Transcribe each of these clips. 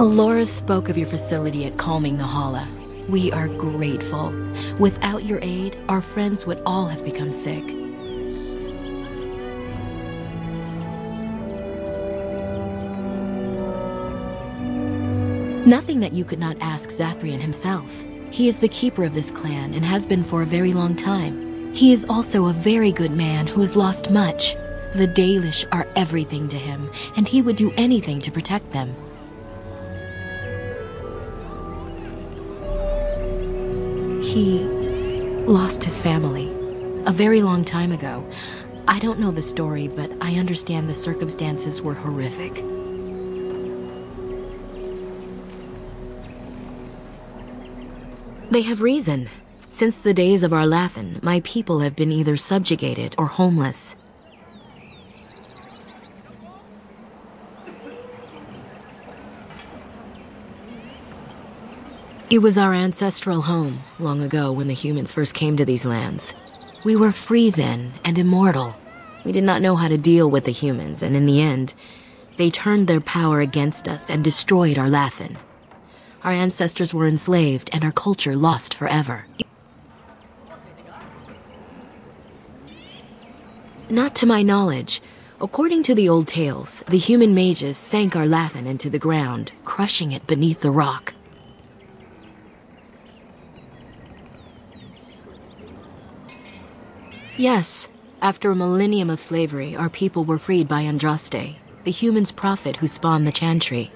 Alora spoke of your facility at Calming the Hala. We are grateful. Without your aid, our friends would all have become sick. Nothing that you could not ask Zathrian himself. He is the keeper of this clan and has been for a very long time. He is also a very good man who has lost much. The Dalish are everything to him, and he would do anything to protect them. He lost his family a very long time ago. I don't know the story, but I understand the circumstances were horrific. They have reason. Since the days of Arlathan, my people have been either subjugated or homeless. It was our ancestral home, long ago when the humans first came to these lands. We were free then, and immortal. We did not know how to deal with the humans, and in the end, they turned their power against us and destroyed Arlathan. Our ancestors were enslaved, and our culture lost forever. Not to my knowledge. According to the old tales, the human mages sank Arlathan into the ground, crushing it beneath the rock. Yes, after a millennium of slavery, our people were freed by Andraste, the human's prophet who spawned the Chantry.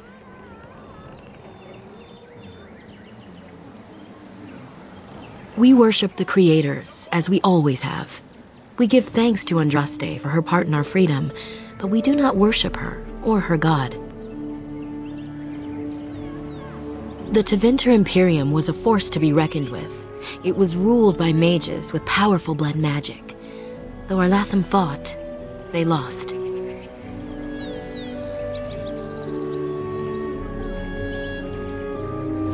We worship the creators, as we always have. We give thanks to Andraste for her part in our freedom, but we do not worship her or her god. The Tevinter Imperium was a force to be reckoned with. It was ruled by mages with powerful blood magic. Though Arlathan fought, they lost.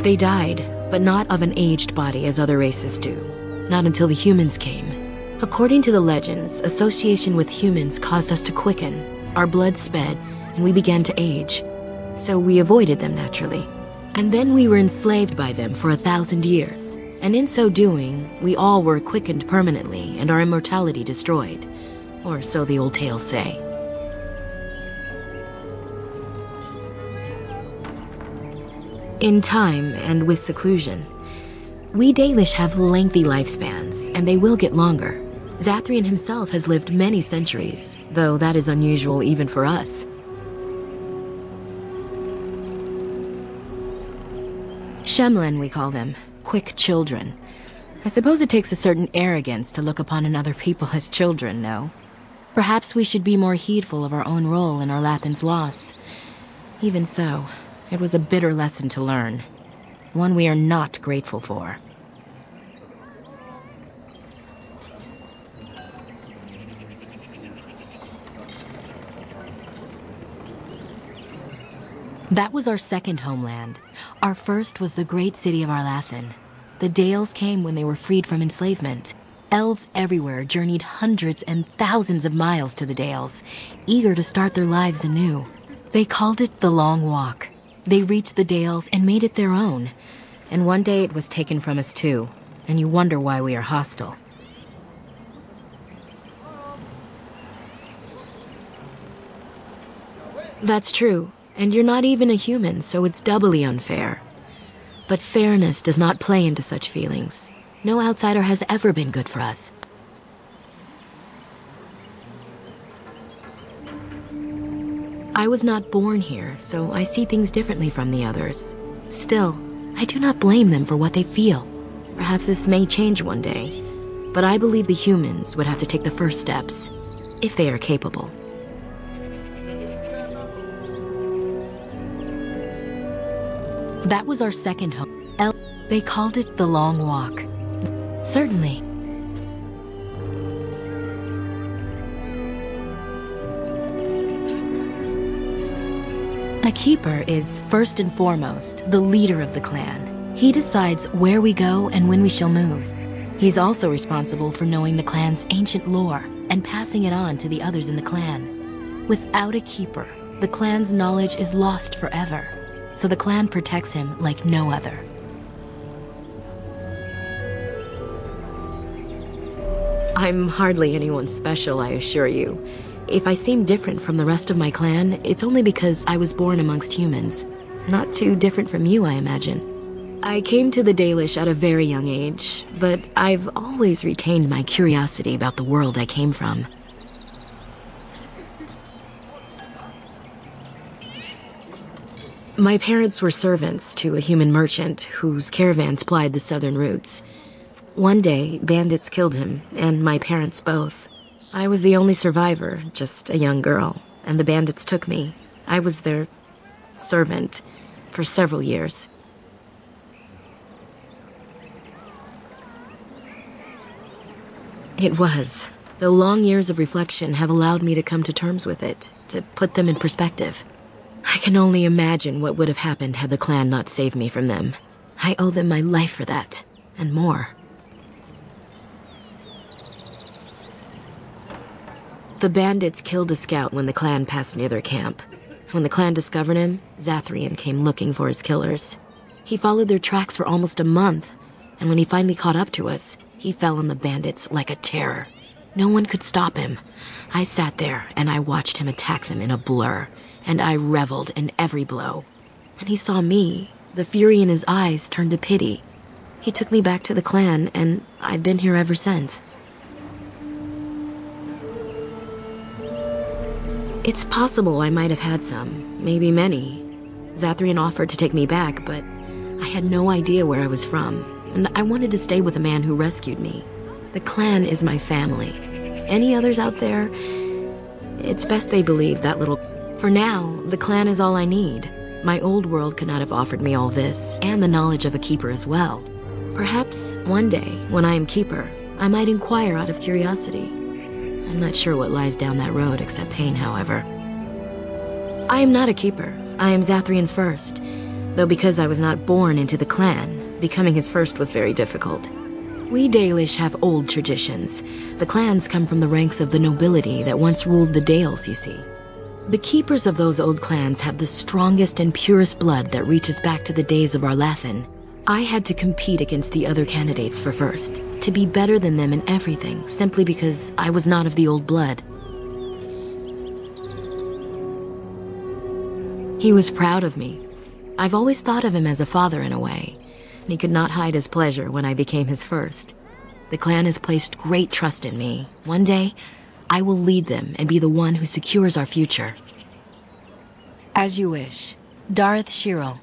They died, but not of an aged body as other races do. Not until the humans came. According to the legends, association with humans caused us to quicken. Our blood sped, and we began to age. So we avoided them naturally. And then we were enslaved by them for 1,000 years. And in so doing, we all were quickened permanently and our immortality destroyed. Or so the old tales say. In time and with seclusion, we Dalish have lengthy lifespans, and they will get longer. Zathrian himself has lived many centuries, though that is unusual even for us. Shemlin, we call them. Quick children. I suppose it takes a certain arrogance to look upon another people as children, no? Perhaps we should be more heedful of our own role in Arlathan's loss. Even so, it was a bitter lesson to learn. One we are not grateful for. That was our second homeland. Our first was the great city of Arlathan. The Dales came when they were freed from enslavement. Elves everywhere journeyed hundreds and thousands of miles to the Dales, eager to start their lives anew. They called it the Long Walk. They reached the Dales and made it their own. And one day it was taken from us too, and you wonder why we are hostile. That's true. And you're not even a human, so it's doubly unfair. But fairness does not play into such feelings. No outsider has ever been good for us. I was not born here, so I see things differently from the others. Still, I do not blame them for what they feel. Perhaps this may change one day, but I believe the humans would have to take the first steps, if they are capable. That was our second home. They called it the Long Walk. Certainly. A keeper is, first and foremost, the leader of the clan. He decides where we go and when we shall move. He's also responsible for knowing the clan's ancient lore and passing it on to the others in the clan. Without a keeper, the clan's knowledge is lost forever. so the clan protects him like no other. I'm hardly anyone special, I assure you. If I seem different from the rest of my clan, it's only because I was born amongst humans. Not too different from you, I imagine. I came to the Dalish at a very young age, but I've always retained my curiosity about the world I came from. My parents were servants to a human merchant whose caravans plied the southern routes. One day, bandits killed him, and my parents both. I was the only survivor, just a young girl, and the bandits took me. I was their servant for several years. It was. The long years of reflection have allowed me to come to terms with it, to put them in perspective. I can only imagine what would have happened had the clan not saved me from them. I owe them my life for that, and more. The bandits killed a scout when the clan passed near their camp. When the clan discovered him, Zathrian came looking for his killers. He followed their tracks for almost a month, and when he finally caught up to us, he fell on the bandits like a terror. No one could stop him. I sat there and I watched him attack them in a blur, and I reveled in every blow. When he saw me, the fury in his eyes turned to pity. He took me back to the clan, and I've been here ever since. It's possible I might have had some, maybe many. Zathrian offered to take me back, but I had no idea where I was from, and I wanted to stay with the man who rescued me. The clan is my family. Any others out there? It's best they believe that little... For now, the clan is all I need. My old world could not have offered me all this, and the knowledge of a keeper as well. Perhaps one day, when I am keeper, I might inquire out of curiosity. I'm not sure what lies down that road except pain, however. I am not a keeper. I am Zathrian's first. Though because I was not born into the clan, becoming his first was very difficult. We Dalish have old traditions. The clans come from the ranks of the nobility that once ruled the Dales, you see. The keepers of those old clans have the strongest and purest blood that reaches back to the days of Arlathan. I had to compete against the other candidates for first, to be better than them in everything, simply because I was not of the old blood. He was proud of me. I've always thought of him as a father in a way, and he could not hide his pleasure when I became his first. The clan has placed great trust in me. One day, I will lead them and be the one who secures our future. As you wish. Darth Shiro.